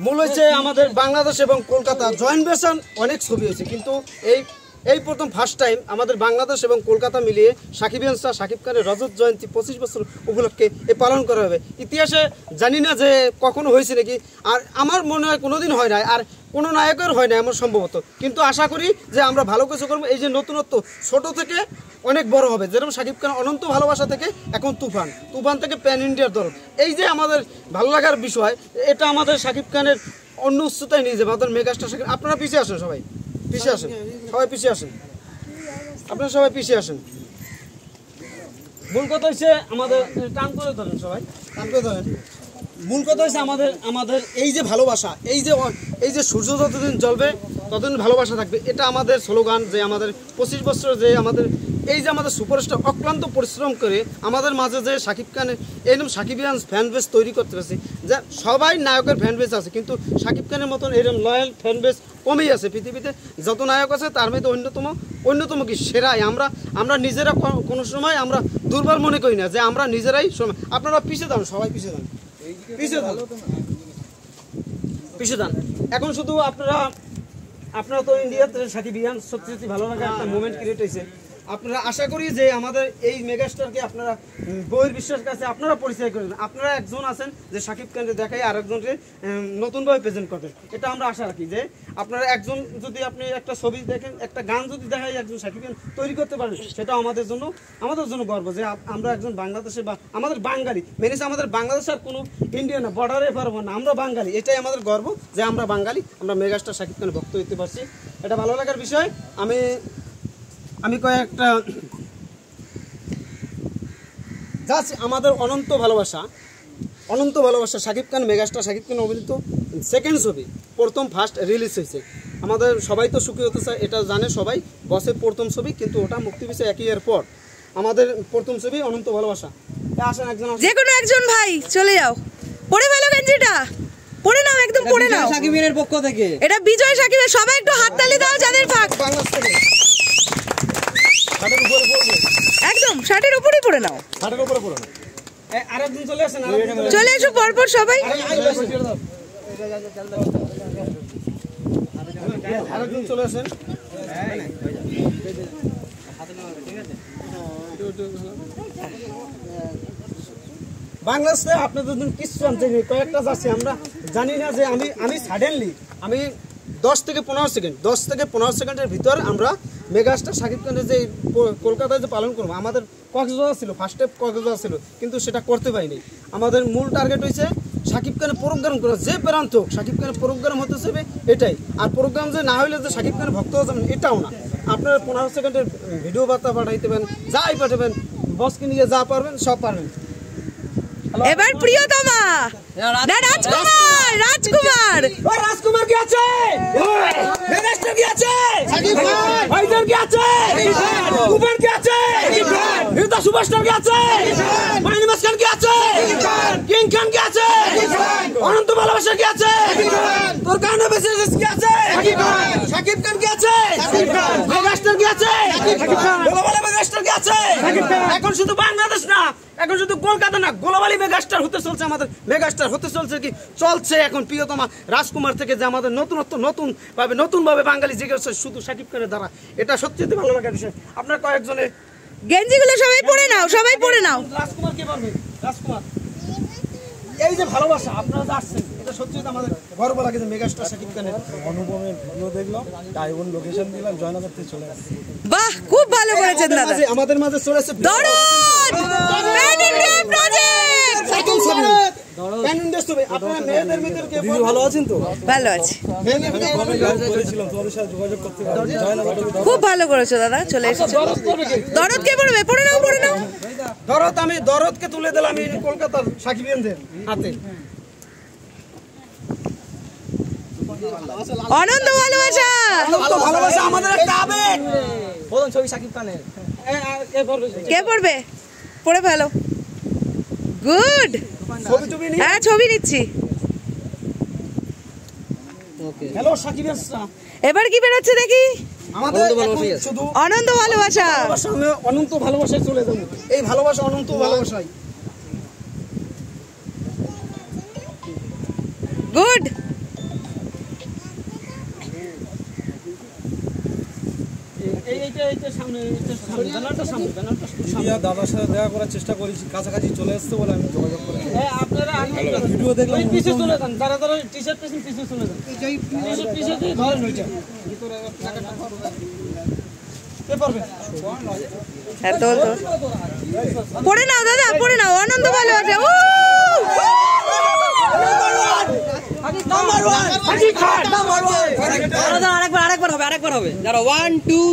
মূল হচ্ছে আমাদের বাংলাদেশ এবং কলকাতা জয়েন্ট ভার্সন অনেক ছবি হয়েছে, কিন্তু এই প্রথম ফার্স্ট টাইম আমাদের বাংলাদেশ এবং কলকাতা মিলিয়ে সাকিবিয়ান স্টার সাকিব খানের রজত জয়ন্তী 25 বছর উপলক্ষে পালন করা হবে। ইতিহাসে জানি না যে কখনো হয়েছে নাকি, আর আমার মনে হয় কোনোদিন হয় না, আর কোনো নায়কের হয় না এমন সম্ভবত, কিন্তু আশা করি যে আমরা ভালো কিছু করবো। এই যে নতুনত্ব ছোট থেকে অনেক বড় হবে, যেরকম সাকিব খান অনন্ত ভালোবাসা থেকে এখন তুফান থেকে প্যান ইন্ডিয়ার দল। এই যে আমাদের ভালো লাগার বিষয়, এটা আমাদের সাকিব খানের অন্য উচ্চতায় নিয়ে যাবে আমাদের মেগাস্টার সাকিব। আপনারা পিছিয়ে আসেন, সবাই পিছিয়ে আসেন, সবাই পিছিয়ে আসেন, আপনারা সবাই পিছিয়ে আসেন। মূল কথা হচ্ছে আমাদের টান করে ধরেন, সবাই টান করে ধরেন। মূল কথা হচ্ছে আমাদের এই যে ভালোবাসা, এই যে সূর্য যতদিন জ্বলবে ততদিন ভালোবাসা থাকবে, এটা আমাদের স্লোগান। যে আমাদের 25 বছর যে আমাদের এই যে আমাদের সুপারস্টার অক্লান্ত পরিশ্রম করে আমাদের মাঝে যে সাকিব খানের এরকম সাকিবিয়ান ফ্যান বেস তৈরি করতে পারছে, যা সবাই নায়কের ফ্যান বেস আছে, কিন্তু সাকিব খানের মতন এরকম লয়াল ফ্যান বেস কমই আছে। পৃথিবীতে যত নায়ক আছে তার মধ্যে অন্যতম কি সেরাই। আমরা নিজেরা কোনো সময় আমরা দুর্বল মনে করি না, যে আমরা নিজেরাই সময়। আপনারা পিছিয়ে দান, সবাই পিছিয়ে দান, পিছিয়ে দান। এখন শুধু আপনারা তো ইন্ডিয়াতে সাকিবিয়ান সত্যি ভালো লাগা একটা মোমেন্ট ক্রিয়েট হয়েছে। আপনারা আশা করি যে আমাদের এই মেগাস্টারকে আপনারা বহির্বিশ্বের কাছে আপনারা পরিচয় করেন। আপনারা একজন আছেন যে সাকিব খানকে দেখাই আর একজনকে নতুনভাবে প্রেজেন্ট করবেন, এটা আমরা আশা রাখি। যে আপনারা একজন যদি আপনি একটা ছবি দেখেন, একটা গান যদি দেখাই একজন সাকিব খান তৈরি করতে পারেন, সেটা আমাদের জন্য গর্ব। যে আমরা একজন বাংলাদেশে বা আমাদের বাঙালি মেনেছে, আমাদের বাংলাদেশ আর কোনো ইন্ডিয়া না, বর্ডারে পারবো না, আমরা বাঙালি, এটাই আমাদের গর্ব যে আমরা বাঙালি, আমরা মেগাস্টার সাকিব খানের ভক্ত হইতে পারছি, এটা ভালো লাগার বিষয়। আমি কয়েকটা জাস্ট আমাদের অনন্ত ভালোবাসা সাকিব খান মেগাস্টার সাকিব খান অভিনীত সেকেন্ড ছবি, ফার্স্ট রিলিজ হয়েছে। আমাদের সবাই তো সুখী হতে চায়, এটা জানে সবাই। বসের প্রথম ছবি, কিন্তু ওটা মুক্তি পেয়েছে 1 ইয়ার পর। আমাদের প্রথম ছবি অনন্ত ভালোবাসা। আসেন যে কোনো একজন ভাই চলে যাও, পড়ে ফেলো গেঞ্জিটা, পড়ে নাও, একদম পড়ে নাও। সাকিবের পক্ষ থেকে এটা বিজয় সাকিবের, সবাই একটু হাততালি দাও যাদের ভাগ। বাংলাদেশ থেকে শার্টের উপরে পড়বে, একদম শার্টের উপরেই পড়ে নাও, শার্টের উপরে পড়ো। আরেকদিন চলে আসেন, চলে এসো পরপর সবাই। আরেকদিন চলে আসেন। বাংলাদেশে আপনাদের জন্য কিছু আনতে কয়েকটা যাচ্ছে, আমরা জানি না যে আমি সাডেনলি 10 থেকে 15 সেকেন্ডের ভিতর আমরা মেগাস্টার সাকিব খানের যে কলকাতায় যে পালন করবো। আমাদের কক্সবাজার ছিল, ফার্স্ট স্টেপ কক্সবাজার ছিল, কিন্তু সেটা করতে পারিনি। আমাদের মূল টার্গেট হয়েছে সাকিব খানের প্রোগ্রাম করা, যে প্রান্ত হোক সাকিব খানের প্রোগ্রাম হতে হবে, এটাই। আর প্রোগ্রাম যে না হইলে যে সাকিব খানের ভক্ত হয়ে যাবেন, এটাও না। আপনারা 15 সেকেন্ডের ভিডিও বার্তা পাঠাইতে পারেন, যাই পাঠাবেন, বসকে নিয়ে যা পারবেন সব পারবেন। এবার প্রিয়তমা রাজকুমার কি আছে, মেগাস্টার কি আছে, ভাইজান কি আছে, কুপন কি আছে, হিরো সুপারস্টার কি আছে, মাইনিমাস খান কি আছে, কিং খান কি আছে, অনন্ত ভালোবাসা কি আছে, তোর কানে মেসেজ কি আছে, সাকিব খান কি আছে, মেগাস্টার কি আছে, গ্লোবাল মেগাস্টার কি আছে। এখন শুধু বাংলাদেশ না, এখন শুধু কলকাতা না, গ্লোবালি মেগাস্টার হতে চলছে, আমাদের মেগাস্টার হতে চলছে কি চলছে এখন প্রিয়তমা রাজকুমার থেকে, যে আমাদের নতুনভাবে বাঙালি জেগে উঠছে শুধু সাকিব খানের দ্বারা। এটা সত্যি ভালো লাগার বিষয়। আপনার কয়েকজনের গেঞ্জিগুলো সবাই পরে নাও, সবাই পরে নাও। রাজকুমার কি পারবে? রাজকুমার এই যে ভালোবাসা আপনারা আসছেন, এটা সত্যি আমাদের গর্ব লাগে যে মেগাস্টার সাকিব খানের। অনুপমের ভিডিও দেখলাম, ডায়মন্ড লোকেশন দিলাম, জয়নগর থেকে চলে আসছে। বাহ, খুব ভালো করেছেন দাদা। আমাদের মাঝে চলে আসছে দরদ প্যান ইন্ডিয়া প্রজেক্ট, সাইকেল ছবি প্যান ইন্ডিয়া ছবি। আপনারা মেয়েদের ভিতর কে ভালো আছেন তো? ভালো আছি, বলেছিলাম তোমাদের সাথে যোগাযোগ করতে পারি। জয়নগর খুব ভালো করেছো দাদা, চলে এসেছো। দরদ কে পড়বে? পড়ে নাও, পড়ে নাও। দরদকে তুলে দিলাম এই কলকাতার সাকিবিয়ানদের হাতে। অনন্ত ভালোবাসা আমাদের একটা আবেগ। বলুন ছবি সাকিব খানের কে পড়বে? পড়ে ফেলো। গুড, হ্যাঁ ছবি নিচ্ছি। হ্যালো সাকিবিয়ানরা, এবার কি বেরোচ্ছে দেখি? আমাদের শুধু অনন্ত ভালোবাসা, অনন্ত ভালোবাসায় চলে যাবো। এই ভালোবাসা অনন্ত ভালোবাসায়। গুড, মিডিয়া দাদার সাথে দেখা করার চেষ্টা করেছি, কাছাকাছি চলে আসতে বলে আমি যোগাযোগ করেছি। ভিডিও দেখলাম পিছিয়ে চলে যান, যারা যারা টি-শার্ট পেয়েছেন পিছিয়ে চলে যান, পিছিয়ে দিয়ে ধরেন ওইটা। কে পারবে? হ্যাঁ তোল তোল, পড়ে নাও দাদা, পড়ে নাও, আনন্দ ভালো আছে। আরেকবার হবে, আরেকবার হবে। যারা 1 2